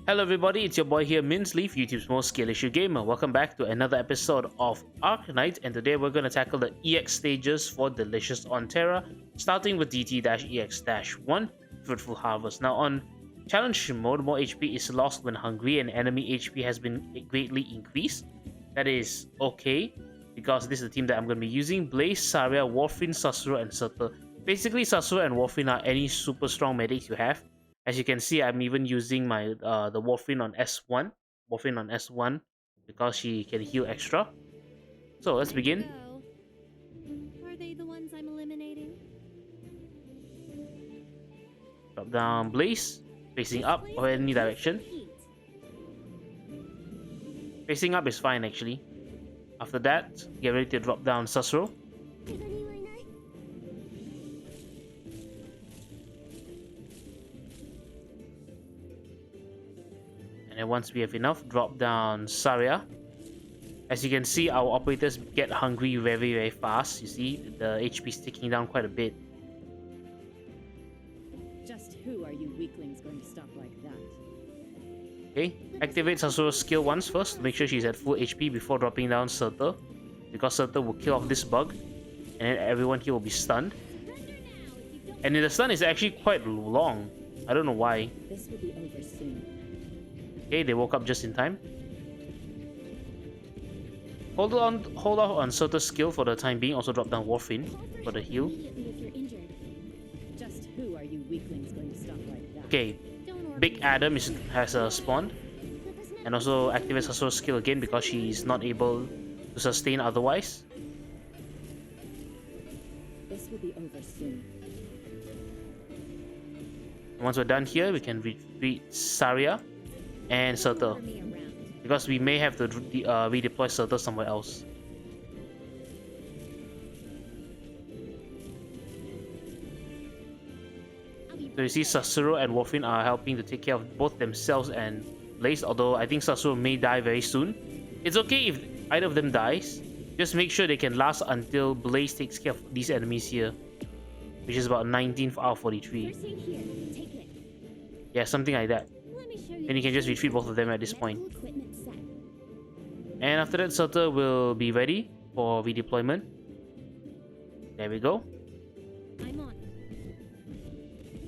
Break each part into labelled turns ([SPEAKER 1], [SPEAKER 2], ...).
[SPEAKER 1] Hello everybody, it's your boy here, Minsleaf, YouTube's most skill issue gamer. Welcome back to another episode of Arknights, and today we're going to tackle the EX stages for Delicious on Terra, starting with DT-EX-1, Fruitful Harvest. Now on challenge mode, more HP is lost when hungry and enemy HP has been greatly increased. That is okay, because this is the team that I'm going to be using. Blaze, Saria, Warfin, Sasuro, and Surtur. Basically, Sasuro and Warfin are any super strong medics you have. As you can see, I'm even using my the Warfin on S1, because she can heal extra. So let's begin.
[SPEAKER 2] Are they the ones I'm eliminating?
[SPEAKER 1] Drop down Blaze, facing up or any direction. Facing up is fine actually. After that, get ready to drop down Sasuro. And then once we have enough, drop down Saria. As you can see, our operators get hungry very fast. You see, the HP is ticking down quite a bit.
[SPEAKER 2] Just who are you weaklings going to stop like that?
[SPEAKER 1] Okay, activate Sasuro's skill once first. Make sure she's at full HP before dropping down Surtur, because Surtur will kill off this bug, and then everyone here will be stunned. And the stun is actually quite long. I don't know why.
[SPEAKER 2] This will be over soon.
[SPEAKER 1] Okay, they woke up just in time. Hold off on Surtur's skill for the time being. Also drop down Warfin for the heal.
[SPEAKER 2] Just who are you weaklings going to stop like that?
[SPEAKER 1] Okay, Big Adam has spawned, and also activate Sasuro's skill again because she's not able to sustain otherwise.
[SPEAKER 2] This will be over soon.
[SPEAKER 1] Once we're done here, we can retreat Saria and Surtur, because we may have to redeploy Surtur somewhere else. So you see, Sasuro and Warfin are helping to take care of both themselves and Blaze, although I think Sasuro may die very soon. It's okay if either of them dies, just make sure they can last until Blaze takes care of these enemies here, which is about 19 out of 43. Yeah, something like that. Then you can just retreat both of them at this point. And after that, Surtur will be ready for redeployment. There we go.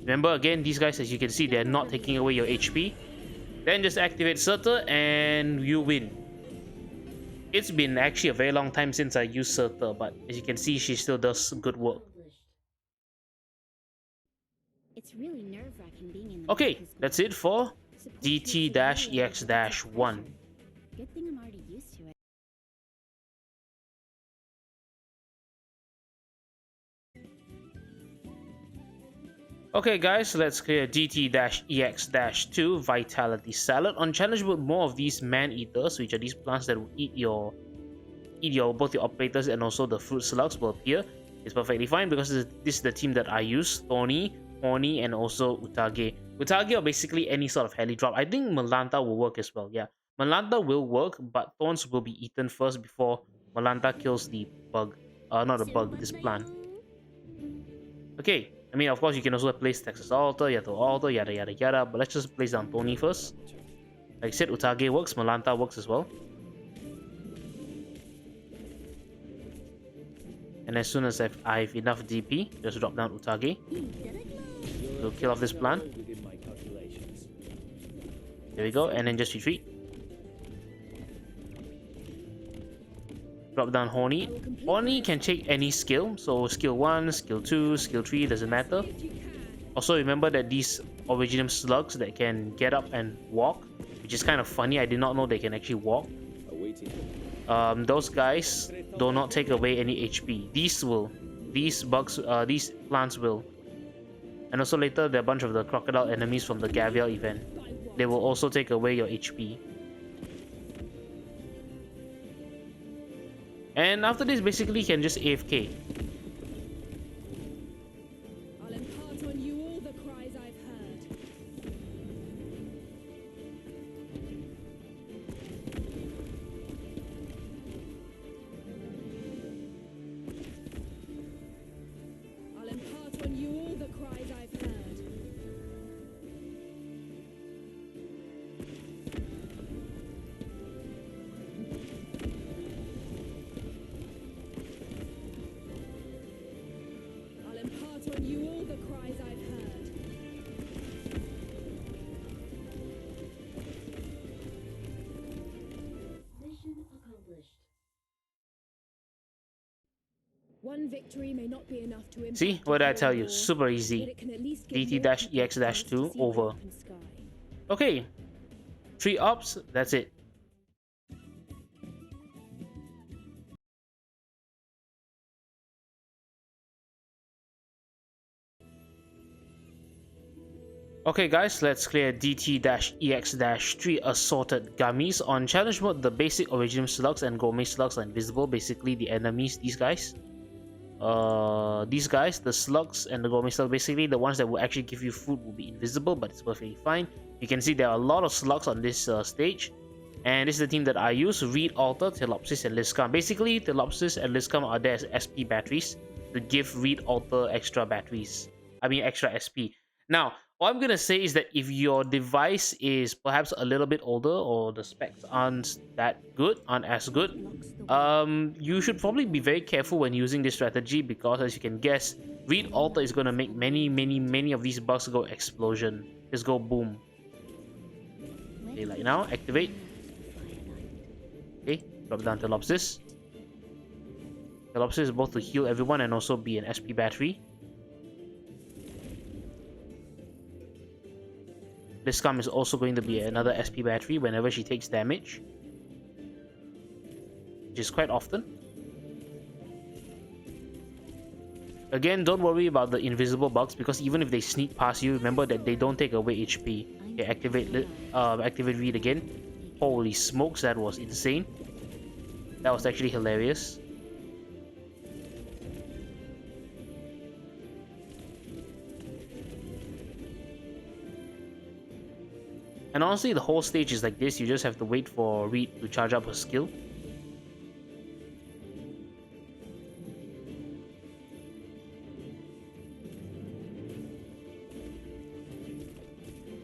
[SPEAKER 1] Remember again, these guys, as you can see, they're not taking away your HP. Then just activate Surtur and you win. It's been actually a very long time since I used Surtur, but as you can see, she still does good work. Okay, that's it for DT-EX-1.
[SPEAKER 2] Good thing I'm already used to it.
[SPEAKER 1] Okay guys, so let's clear DT-EX-2 Vitality Salad. On challenge mode, more of these man-eaters, which are these plants that will eat both your operators and also the fruit slugs, will appear. It's perfectly fine because this is the team that I use: Thorny, Horny, and also Utage. Utage or basically any sort of heli drop. I think Malanta will work as well. Yeah, Malanta will work, but Thorns will be eaten first before Malanta kills the bug. Not a bug, this plant. Okay, I mean, of course, you can also place Texas Altar, Yato Altar, yada yada yada, but let's just place down Tony first. Like I said, Utage works, Malanta works as well. And as soon as I have enough DP, just drop down Utage to kill off this plant. There we go, and then just retreat. Drop down Horny. Horny can take any skill, so skill 1, skill 2, skill 3, doesn't matter. Also remember that these Originum slugs that can get up and walk, which is kind of funny, I did not know they can actually walk. Those guys do not take away any HP. These plants will. And also later, there are a bunch of the crocodile enemies from the Gavial event. They will also take away your HP. And after this, basically, you can just AFK.
[SPEAKER 2] I'll impart on you all the cries I've heard. I'll impart on you all the cries I've heard. you all the cries I've heard.
[SPEAKER 3] Mission accomplished.
[SPEAKER 2] One victory may not be enough to impact
[SPEAKER 1] See, what did I
[SPEAKER 2] the
[SPEAKER 1] tell
[SPEAKER 2] whole
[SPEAKER 1] you?
[SPEAKER 2] war,
[SPEAKER 1] Super
[SPEAKER 2] but
[SPEAKER 1] easy.
[SPEAKER 2] it can at least give more people a chance to
[SPEAKER 1] DT-EX-2
[SPEAKER 2] see the
[SPEAKER 1] over.
[SPEAKER 2] open sky.
[SPEAKER 1] Okay, 3 ops, that's it. Okay guys, let's clear DT-EX-3 assorted gummies. On challenge mode, the basic original slugs and gourmet slugs are invisible. Basically the enemies, these guys, the slugs and the gourmet slugs, basically the ones that will actually give you food, will be invisible, but it's perfectly fine. You can see there are a lot of slugs on this stage, and this is the team that I use: Reed, Alter, Telopsis, and Liscam. Basically Telopsis and Liscam are there as SP batteries to give Reed, Alter extra batteries, extra SP. Now all I'm gonna say is that if your device is perhaps a little bit older, or the specs aren't as good, you should probably be very careful when using this strategy, because as you can guess, Reed Alter is gonna make many of these bugs go explosion. Just go boom. Okay, like now, activate. Okay, drop down Telopsis. Telopsis is both to heal everyone and also be an SP battery. Liscam is also going to be another SP battery whenever she takes damage, which is quite often. Again, don't worry about the invisible bugs, because even if they sneak past you, remember that they don't take away HP. Okay, activate Reed again. Holy smokes, that was insane. That was actually hilarious. And honestly, the whole stage is like this. You just have to wait for Reed to charge up her skill.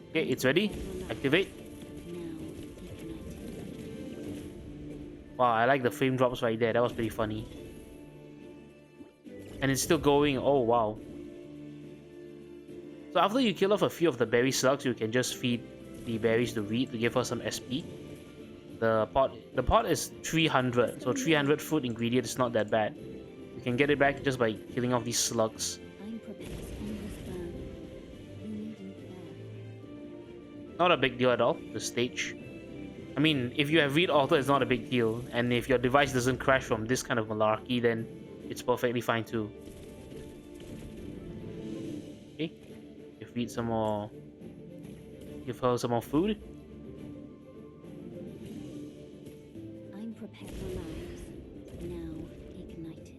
[SPEAKER 1] Okay, it's ready. Activate. Wow, I like the frame drops right there. That was pretty funny. And it's still going. Oh, wow. So after you kill off a few of the berry slugs, you can just feed the berries to Reed to give her some SP. The pot is 300, so 300 food ingredient is not that bad. You can get it back just by killing off these slugs. Not a big deal at all, the stage. I mean, if you have Reed Alter, it's not a big deal, and if your device doesn't crash from this kind of malarkey, then it's perfectly fine too. Okay, give Reed some more. Give her some more food.
[SPEAKER 3] I'm prepared for lives. Now ignited.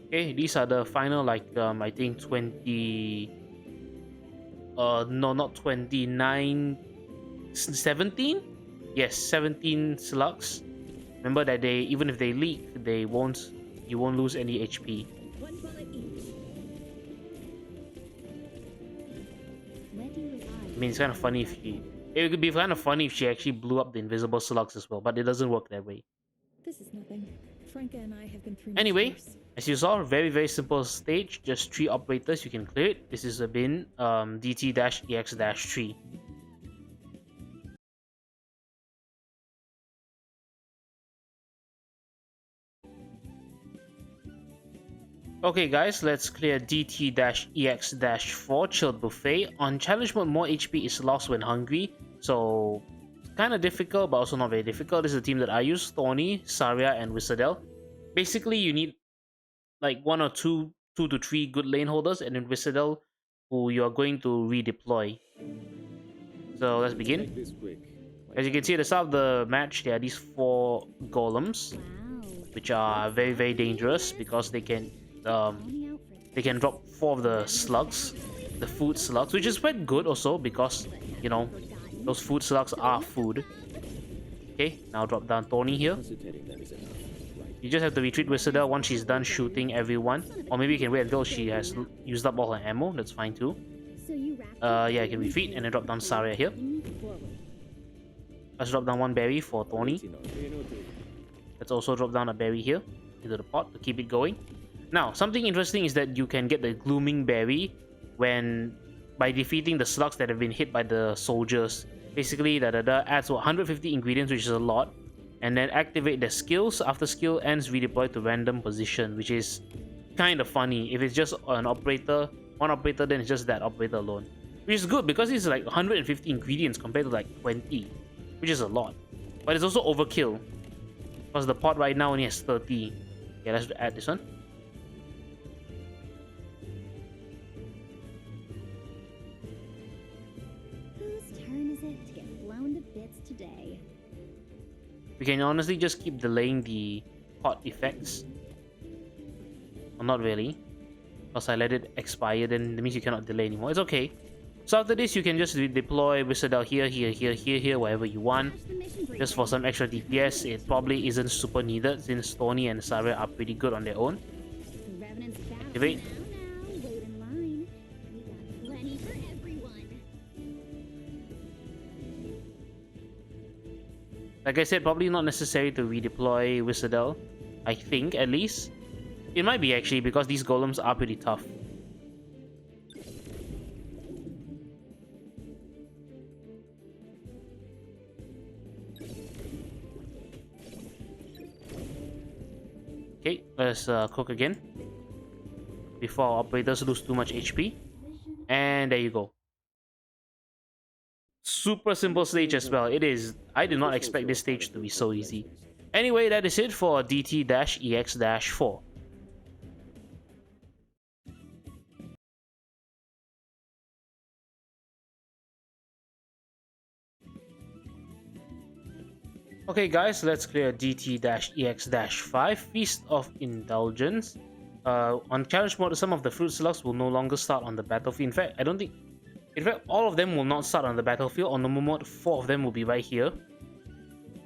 [SPEAKER 1] Okay, these are the final, like, I think 20... no, not 29... 17? Yes, 17 slugs. Remember that they, even if they leak, you won't lose any HP.
[SPEAKER 2] One bullet each.
[SPEAKER 3] Where do you reside?
[SPEAKER 1] I mean, it's kind of funny if it could be kind of funny if she actually blew up the invisible slugs as well, but it doesn't work that way.
[SPEAKER 2] This is nothing. Franca and I have been through
[SPEAKER 1] Anyway,
[SPEAKER 2] much worse.
[SPEAKER 1] as you saw, very simple stage, just 3 operators, you can clear it. This is been DT-EX-3. Okay guys, let's clear DT-EX-4 Chilled Buffet. On challenge mode, more HP is lost when hungry, so kind of difficult but also not very difficult. This is the team that I use: Thorny, Saria, and Whistlerdale. Basically, you need like 1 or 2 to 3 good lane holders, and then Whistlerdale, who you are going to redeploy. So let's begin. As you can see at the start of the match, there are these 4 golems, which are very dangerous because they can drop 4 of the slugs, the food slugs, which is quite good also because, you know, those food slugs are food. Okay, now drop down Tony here. You just have to retreat Whistlerdale once she's done shooting everyone, or maybe you can wait until she has used up all her ammo. That's fine too. Yeah, you can retreat and then drop down Saria here. Let's drop down 1 berry for Tony. Let's also drop down a berry here into the pot to keep it going. Now, something interesting is that you can get the Glooming Berry by defeating the slugs that have been hit by the soldiers. Basically, adds 150 ingredients, which is a lot, and then activate the skills. After skill ends, redeploy to random position, which is kind of funny. If it's just one operator, then it's just that operator alone, which is good because it's like 150 ingredients compared to like 20, which is a lot. But it's also overkill because the pot right now only has 30. Yeah, let's add this one.
[SPEAKER 3] Whose turn is it to get blown to bits today?
[SPEAKER 1] We can honestly just keep delaying the pot effects. Well, not really, because I let it expire, then that means you cannot delay anymore. It's okay. So after this, you can just deploy Wizardel here, wherever you want. Just for some extra DPS. It probably isn't super needed since Stony and Saria are pretty good on their own. Activate. Like I said, probably not necessary to redeploy Wizardel. I think, at least. It might be actually, because these golems are pretty tough. Okay, let's cook again before our operators lose too much HP. And there you go. Super simple stage as well. It is. I did not expect this stage to be so easy. Anyway, that is it for DT-EX-4. Okay guys, let's clear DT-EX-5, Feast of Indulgence. On challenge mode, some of the fruit slugs will no longer start on the battlefield. In fact, all of them will not start on the battlefield. On normal mode, 4 of them will be right here.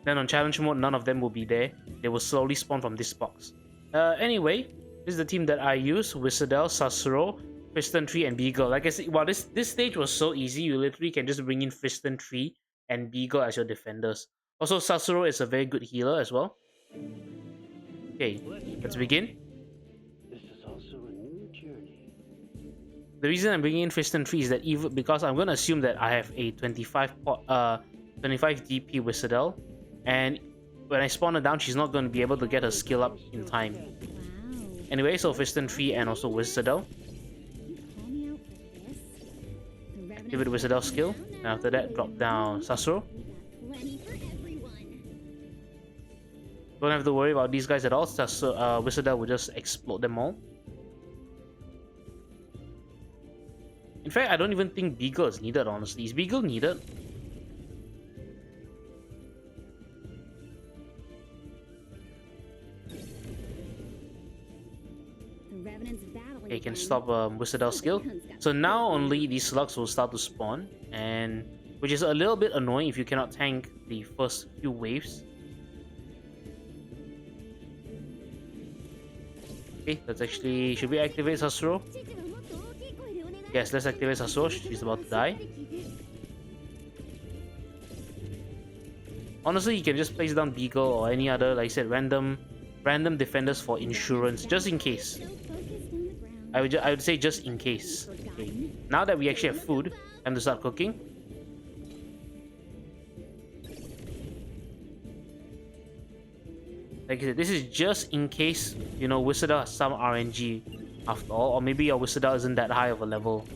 [SPEAKER 1] Then on challenge mode, none of them will be there. They will slowly spawn from this box. Anyway, this is the team that I use: Wizardel, Sasuro, Piston Tree, and Beagle. Like I said, while this stage was so easy, you literally can just bring in Piston Tree and Beagle as your defenders. Also, Sasuro is a very good healer as well. Okay, let's begin.
[SPEAKER 4] This is also a new journey.
[SPEAKER 1] The reason I'm bringing in Piston Tree is that because I'm gonna assume that I have a 25 DP Wizardel, and when I spawn her down, she's not going to be able to get her skill up in time.
[SPEAKER 3] Wow.
[SPEAKER 1] Anyway, so Piston Tree and also Wizardel.
[SPEAKER 3] Call me out for this?
[SPEAKER 1] Activate Wizardel skill, and after that, drop down Sasuro. Don't have to worry about these guys at all. Wizardel will just explode them all. In fact, I don't even think Beagle is needed, honestly. Is Beagle needed? Okay, you can stop Wizardel skill. So now only these slugs will start to spawn, and which is a little bit annoying if you cannot tank the first few waves. Okay, let's actually... Should we activate Sasuro? Yes, let's activate Sasuro. She's about to die. Honestly, you can just place down Beagle or any other, like I said, random defenders for insurance, just in case. I would say just in case. Okay. Now that we actually have food, time to start cooking. Like I said, this is just in case, you know, Wizardel has some RNG after all, or maybe your Wizardel isn't that high of a level.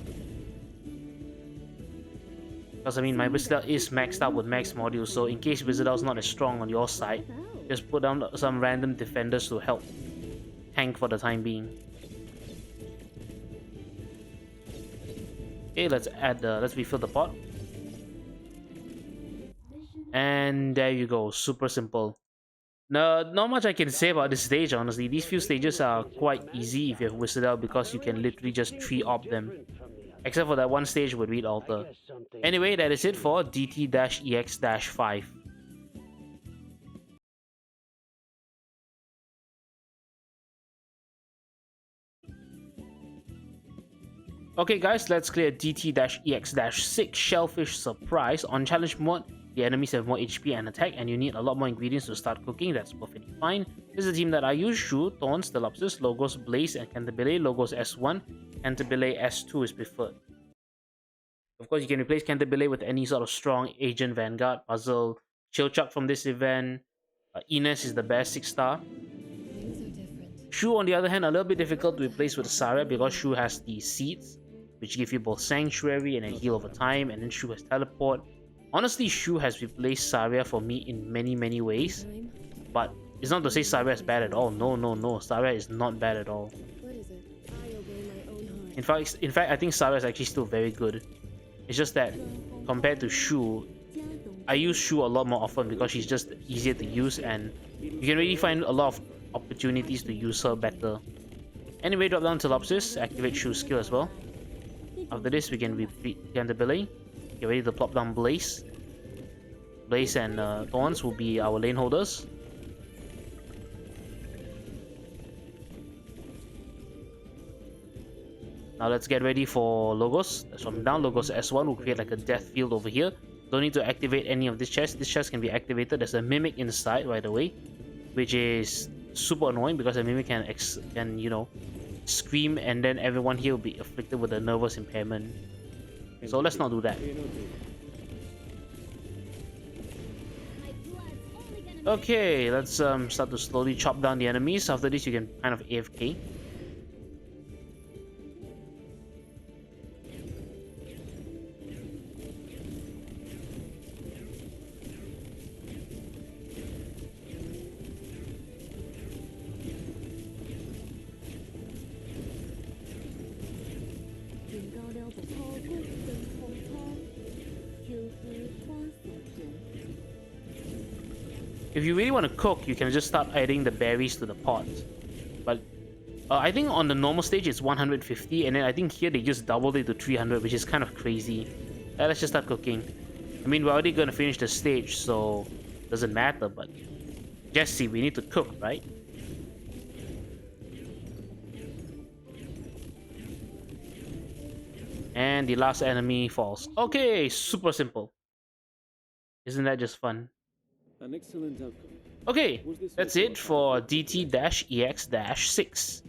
[SPEAKER 1] Because I mean, my Wizardel is maxed out with max modules, so in case Wizardel is not as strong on your side, just put down some random defenders to help tank for the time being. Okay, let's refill the pot. And there you go, super simple. No, not much I can say about this stage, honestly. These few stages are quite easy if you have Wizardel because you can literally just 3-op them. Except for that one stage with Reed Altar. Anyway, that is it for DT-EX-5. Okay guys, let's clear DT-EX-6 Shellfish Surprise. On challenge mode, the enemies have more HP and attack, and you need a lot more ingredients to start cooking. That's perfectly fine. This is the team that I use. Shu, Thorns, Delopsis, Logos, Blaze, and Cantabile. Logos S1, Cantabile S2 is preferred. Of course, you can replace Cantabile with any sort of strong Agent, Vanguard, Puzzle, Chilchuck from this event. Ines is the best 6-star. Shu, on the other hand, a little bit difficult to replace with Saria because Shu has the Seeds, which give you both Sanctuary and a heal over time, and then Shu has Teleport. Honestly, Shu has replaced Saria for me in many ways, but it's not to say Saria is bad at all. No, Saria is not bad at all. In fact, I think Saria is actually still very good. It's just that compared to Shu, I use Shu a lot more often because she's just easier to use, and you can really find a lot of opportunities to use her better. Anyway, drop down Telopsis, activate Shu's skill as well. After this, we can repeat Cantabile. Get ready to plop down Blaze. Blaze and Thorns will be our lane holders. Now let's get ready for Logos. Let's drop down. Logos S1 will create like a death field over here. Don't need to activate any of this chest. This chest can be activated. There's a Mimic inside right away, which is super annoying because a Mimic can you know, scream, and then everyone here will be afflicted with a nervous impairment. So let's not do that. Okay, let's start to slowly chop down the enemies. After this, you can kind of AFK. If you really want to cook, you can just start adding the berries to the pot. But I think on the normal stage it's 150, and then I think here they just doubled it to 300, which is kind of crazy. Let's just start cooking. I mean, we're already going to finish the stage, so it doesn't matter, but Jesse, we need to cook, right? And the last enemy falls. Okay, super simple. Isn't that just fun?
[SPEAKER 5] An excellent outcome.
[SPEAKER 1] Okay, that's it for DT-EX-6.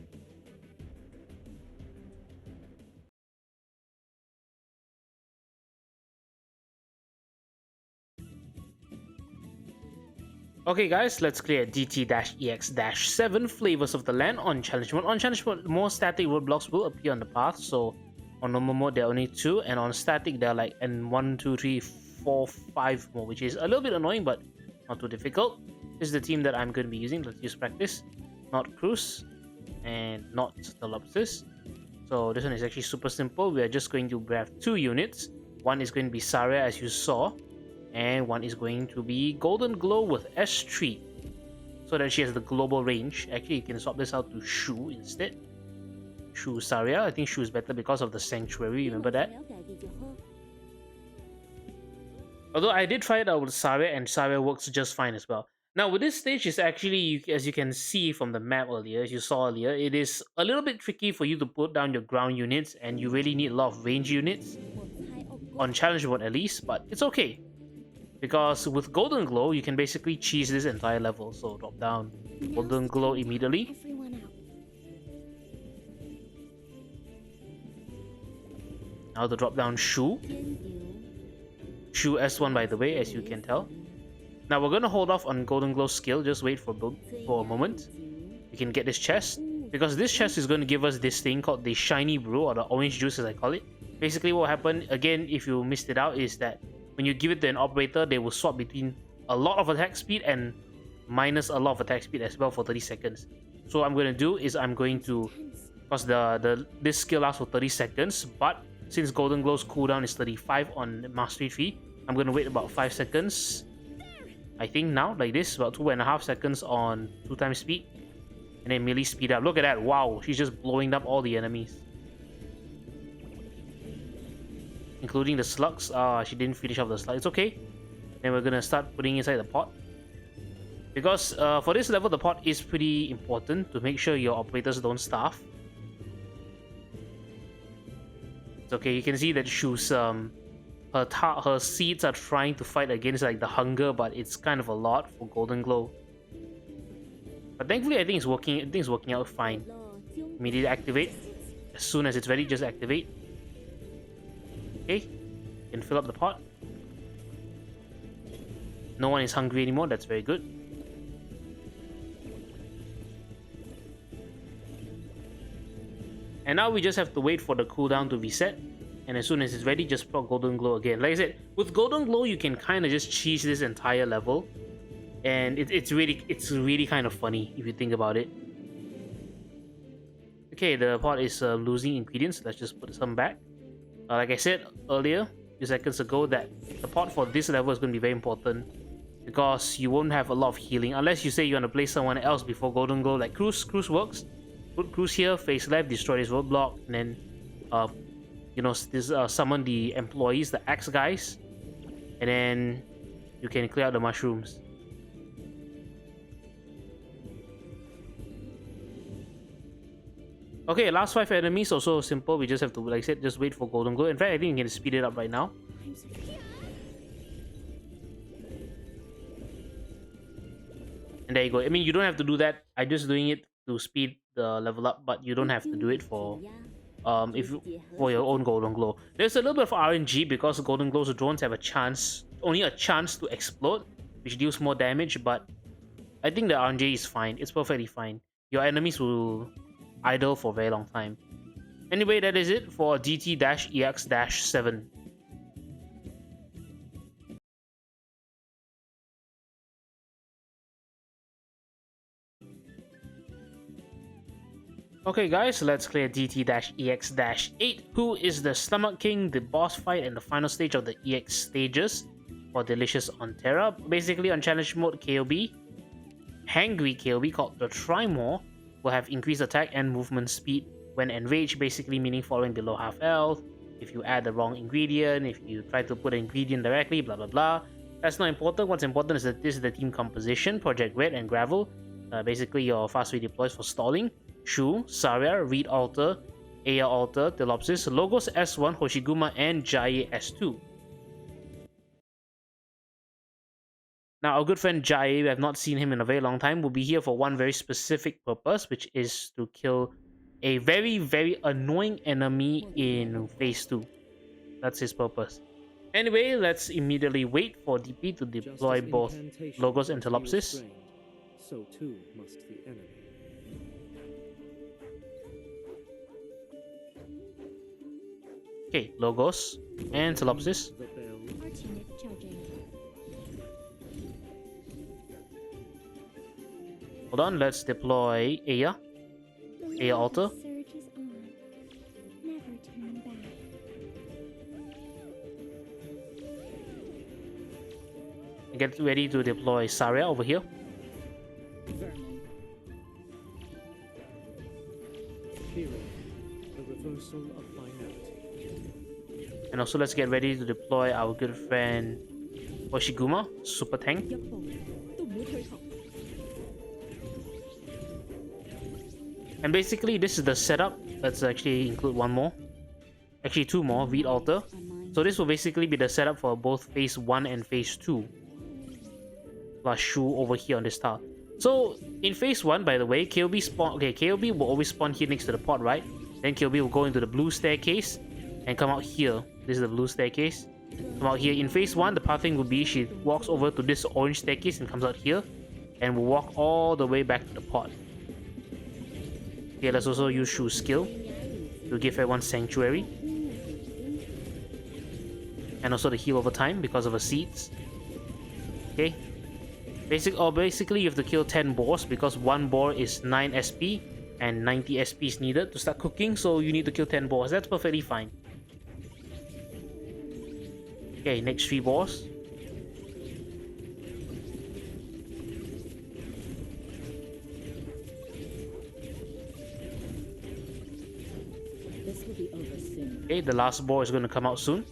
[SPEAKER 1] Okay guys, let's clear DT-EX-7 Flavors of the Land on Challenge Mode. On Challenge Mode, more static roadblocks will appear on the path, so on normal mode there are only 2, and on static there are like 1, 2, 3, 4, 5 more, which is a little bit annoying but not too difficult. This is the team that I'm going to be using. Let's use practice. Not Cruz and not the Lobsters. So this one is actually super simple. We are just going to grab 2 units. One is going to be Saria, as you saw, and one is going to be Golden Glow with S3, so that she has the global range. Actually, you can swap this out to Shu instead. Shu Saria. I think Shu is better because of the Sanctuary. Remember that? Although I did try it out with Saria, and Saria works just fine as well. Now with this stage, is actually, as you can see from the map earlier, as you saw earlier, it is a little bit tricky for you to put down your ground units, and you really need a lot of range units on challenge mode at least. But it's okay, because with Golden Glow you can basically cheese this entire level. So drop down Golden Glow immediately. Now to drop down Shu S1, by the way, as you can tell. Now we're gonna hold off on Golden Glow skill. Just wait for a moment. We can get this chest, because this chest is going to give us this thing called the shiny brew, or the orange juice as I call it. Basically what happened, again, if you missed it out, is that when you give it to an operator, they will swap between a lot of attack speed and minus a lot of attack speed as well for 30 seconds. So what I'm going to do is I'm going to, because this skill lasts for 30 seconds, but since Golden Glow's cooldown is 35 on Mastery 3, I'm going to wait about 5 seconds. I think now, like this, about 2.5 seconds on 2 times speed. And then melee speed up. Look at that, wow, she's just blowing up all the enemies. Including the slugs. She didn't finish off the slug. It's okay. Then we're going to start putting inside the pot. Because for this level, the pot is pretty important to make sure your operators don't starve. Okay, you can see that Shu's her seeds are trying to fight against like the hunger, but it's kind of a lot for Golden Glow. But thankfully, I think it's working. I think it's working out fine. Immediately activate. As soon as it's ready, just activate. Okay, you can fill up the pot. No one is hungry anymore. That's very good. And now we just have to wait for the cooldown to reset. And as soon as it's ready, just proc Golden Glow again. Like I said, with Golden Glow, you can kind of just cheese this entire level. And it's really kind of funny if you think about it. Okay, the pot is losing ingredients. Let's just put some back. Like I said earlier, a few seconds ago, that the pot for this level is going to be very important. Because you won't have a lot of healing. Unless you say you want to play someone else before Golden Glow. Like Cruz works. Put Cruz here, face left, destroy this roadblock. And then, you know, summon the employees, the axe guys. And then you can clear out the mushrooms. Okay, last 5 enemies also simple. We just have to, like I said, just wait for Golden Glow. In fact, I think we can speed it up right now. And there you go. I mean, you don't have to do that. I'm just doing it to speed the level up, but you don't have to do it for for your own Golden Glow. There's a little bit of RNG because Golden Glow's drones have only a chance to explode, which deals more damage, but I think the RNG is fine. It's perfectly fine. Your enemies will idle for a very long time. Anyway, that is it for DT-EX-7. Okay guys, let's clear DT-EX-8, who is the Stomach King, the boss fight, and the final stage of the EX stages for Delicious on Terra. Basically, on challenge mode, KOB, Hangry KOB called the Trimore, will have increased attack and movement speed when enraged, basically meaning falling below half health, if you add the wrong ingredient, if you try to put an ingredient directly, blah blah blah. That's not important. What's important is that this is the team composition: Project Red and Gravel. Basically your fast redeploys for stalling. Shu, Saria, Reed Alter, Aya Alter, Telopsis, Logos S1, Hoshiguma, and Jaye S2. Now, our good friend Jaye, we have not seen him in a very long time, will be here for one very specific purpose, which is to kill a very, very annoying enemy in Phase 2. That's his purpose. Anyway, let's immediately wait for DP to deploy both Logos and Telopsis.
[SPEAKER 5] So too must the enemy.
[SPEAKER 1] Okay, Logos and Telopsis.
[SPEAKER 5] The bell.
[SPEAKER 3] Archunit charging.
[SPEAKER 1] Hold on, let's deploy Aya.
[SPEAKER 3] The
[SPEAKER 1] Aya Alter.
[SPEAKER 3] surge is on. Never turn back.
[SPEAKER 1] Get ready to deploy Saria over here.
[SPEAKER 5] Vermin. Hero. The reversal of finality.
[SPEAKER 1] And also let's get ready to deploy our good friend Hoshiguma, Super Tank.
[SPEAKER 2] 一步都唔會退後。
[SPEAKER 1] And basically this is the setup. Let's actually include one more. Actually two more, Reed Alter. So this will basically be the setup for both Phase 1 and Phase 2. Plus Shu over here on this tile. So in Phase 1, by the way, KOB spawn. Okay, KOB will always spawn here next to the pot, right? Then KOB will go into the blue staircase and come out here. This is the blue staircase. Come out here. In Phase 1, the pathing will be she walks over to this orange staircase and comes out here. And will walk all the way back to the pot. Okay, let's also use Shu's skill to give everyone Sanctuary. And also the heal over time because of her seeds. Okay. Basically you have to kill 10 boars because one boar is 9 SP and 90 SP is needed to start cooking, so you need to kill 10 boars. That's perfectly fine. Okay, next 3 boars.
[SPEAKER 2] This will be over soon.
[SPEAKER 1] Okay, the last boar is going to come out soon.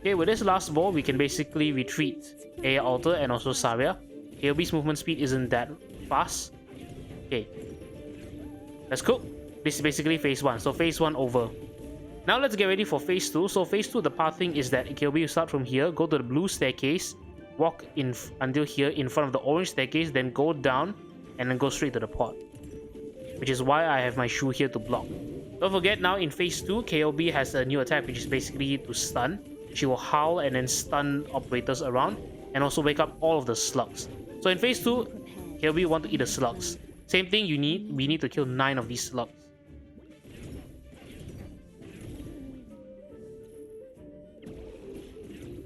[SPEAKER 1] Okay, with this last boar, we can basically retreat Aya Alter and also Saria. KOB's movement speed isn't that fast. Okay, let's cook. This is basically Phase 1, so Phase 1 over. Now let's get ready for phase 2. So phase 2, the pathing is that KOB will start from here, go to the blue staircase, walk in until here in front of the orange staircase, then go down and then go straight to the pot. Which is why I have my shoe here to block. Don't forget, now in phase 2, KOB has a new attack which is basically to stun. She will howl and then stun operators around and also wake up all of the slugs. So in phase 2, KOB want to eat the slugs. Same thing, we need to kill 9 of these slugs.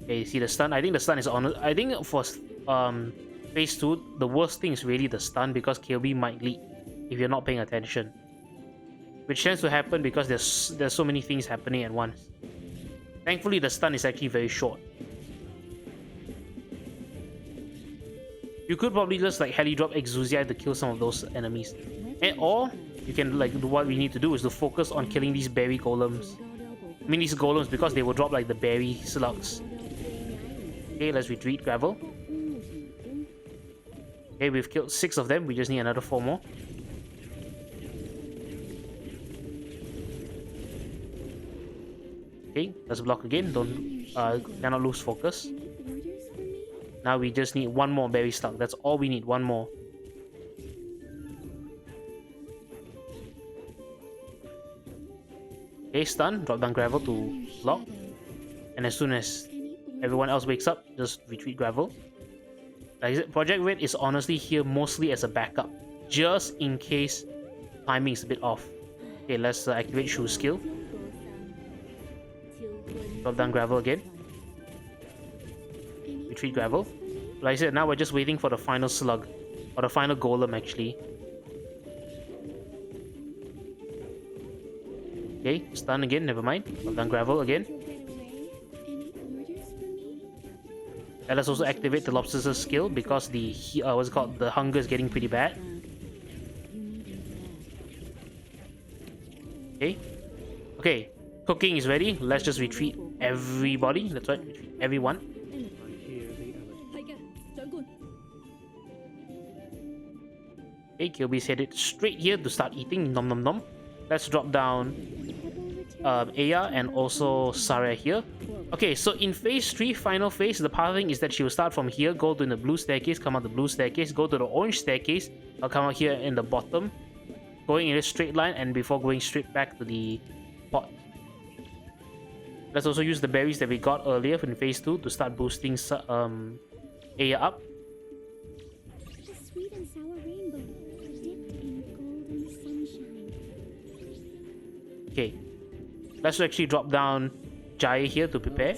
[SPEAKER 1] Okay, you see the stun? I think the stun is on. I think for phase 2, the worst thing is really the stun because KOB might lead if you're not paying attention. Which tends to happen because there's so many things happening at once. Thankfully, the stun is actually very short. You could probably just like heli drop Exousia to kill some of those enemies. Or you can like what we need to do is to focus on killing these berry golems. I mean these golems because they will drop like the berry slugs. Okay, let's retreat, gravel. Okay, we've killed 6 of them. We just need another 4 more. Okay, let's block again. Cannot lose focus. Now we just need 1 more berry slug. That's all we need. 1 more. Okay, stun. Drop down gravel to block. And as soon as everyone else wakes up, just retreat gravel. Like I said, Project Red is honestly here mostly as a backup, just in case timing is a bit off. Okay, let's activate Shoe skill. Drop down gravel again. Retreat gravel. Like I said, now we're just waiting for the final slug, or the final golem actually. Okay, stun again, never mind. Drop down gravel again. And let's also activate the Lobster's skill because the what's it called, the hunger is getting pretty bad. Okay. Okay. Cooking is ready. Let's just retreat everybody. That's right, retreat everyone. Okay, Kilby's headed straight here to start eating. Nom nom nom. Let's drop down Aya and also Saria here. Okay, so in phase 3, final phase, the pathing is that she will start from here, go to the blue staircase, come out the blue staircase, go to the orange staircase, I'll come out here in the bottom, going in a straight line, and before going straight back to the pot. Let's also use the berries that we got earlier in phase 2 to start boosting Aya up.
[SPEAKER 3] The sweet and sour rainbow, dipped in golden sunshine.
[SPEAKER 1] Okay, let's actually drop down Jaya here to prepare.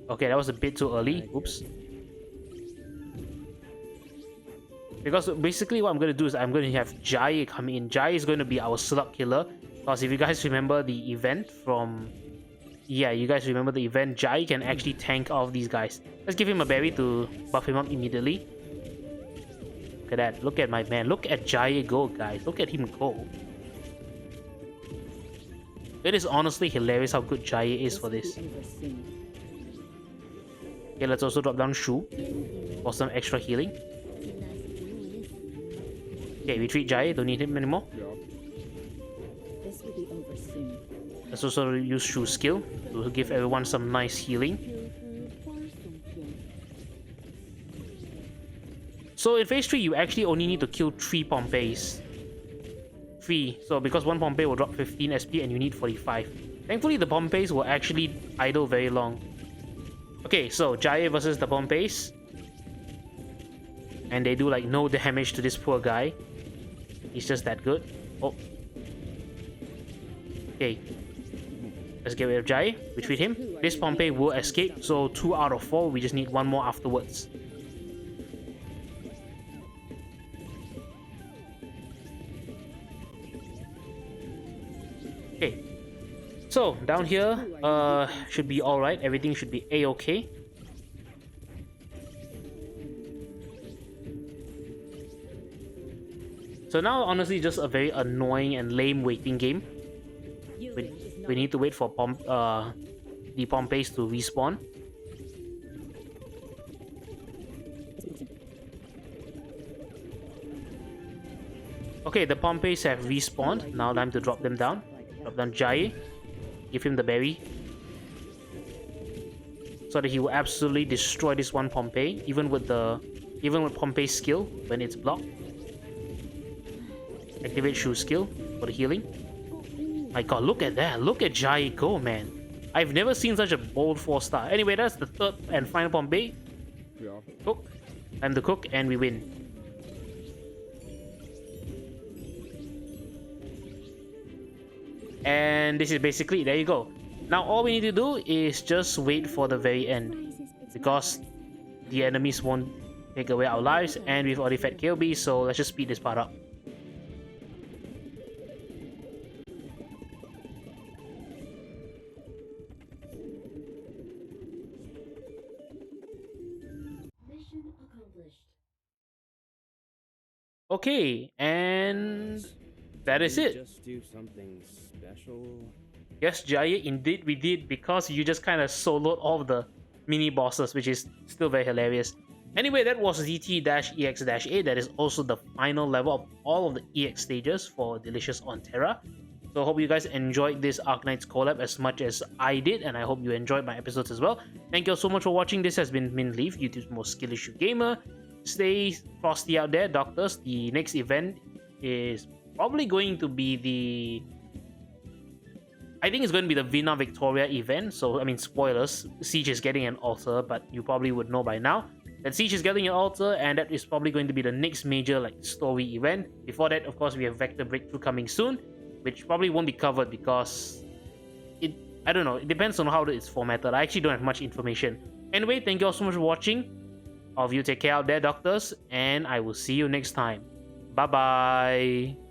[SPEAKER 1] Okay, that was a bit too early. Oops. Because basically what I'm going to do is I'm going to have Jaya come in. Jaya is going to be our slug killer. Because if you guys remember the event from... Yeah, you guys remember the event. Jaya can actually tank off these guys. Let's give him a berry to buff him up immediately. Look at that. Look at my man. Look at Jaya go, guys. Look at him go. It is honestly hilarious how good Jaya is for this. Okay, let's also drop down Shu for some extra healing. Okay, retreat Jaya, don't need him anymore.
[SPEAKER 2] This will be over soon.
[SPEAKER 1] Let's also use Shu skill to give everyone some nice healing. So in phase 3, you actually only need to kill 3 Pompeys. 3, so because 1 Pompey will drop 15 SP and you need 45. Thankfully the Pompeys will actually idle very long. Okay, so Jaya versus the Pompeys. And they do like no damage to this poor guy. He's just that good. Oh. Okay. Let's get rid of Jaya. Retreat him. This Pompey will escape, so 2 out of 4. We just need 1 more afterwards. Okay, so down here, should be alright. Everything should be a-okay. So now, honestly, just a very annoying and lame waiting game. We need to wait for the Pompeys to respawn. Okay, the Pompeys have respawned. Now time to drop them down. Drop down Jai. Give him the berry. So that he will absolutely destroy this one Pompeii, even with Pompeii's skill when it's blocked. Activate Shoe skill for the healing. My god, look at that. Look at Jai go, man. I've never seen such a bold 4-star. Anyway, that's the third and final Pompeii.
[SPEAKER 5] Yeah.
[SPEAKER 1] Cook. Time to cook and we win. And this is basically, there you go. Now all we need to do is just wait for the very end, because the enemies won't take away our lives and we've already fed KOB, so let's just speed this part up.
[SPEAKER 6] Mission accomplished.
[SPEAKER 1] Okay, and that is it.
[SPEAKER 5] Just do something special.
[SPEAKER 1] Yes, Jaya, indeed we did, because you just kind of soloed all of the mini bosses, which is still very hilarious. Anyway, that was DT-EX-8. That is also the final level of all of the EX stages for Delicious on Terra. So I hope you guys enjoyed this Arknights collab as much as I did, and I hope you enjoyed my episodes as well. Thank you all so much for watching. This has been Minleaf, YouTube's most skill issue gamer. Stay frosty out there, doctors. The next event is probably going to be the... I think it's going to be the Vina Victoria event. So, I mean, spoilers. Siege is getting an altar, but you probably would know by now that Siege is getting an altar, and that is probably going to be the next major like story event. Before that, of course, we have Vector Breakthrough coming soon, which probably won't be covered because I don't know, it depends on how it's formatted. I actually don't have much information. Anyway, thank you all so much for watching. All of you take care out there, doctors, and I will see you next time. Bye bye.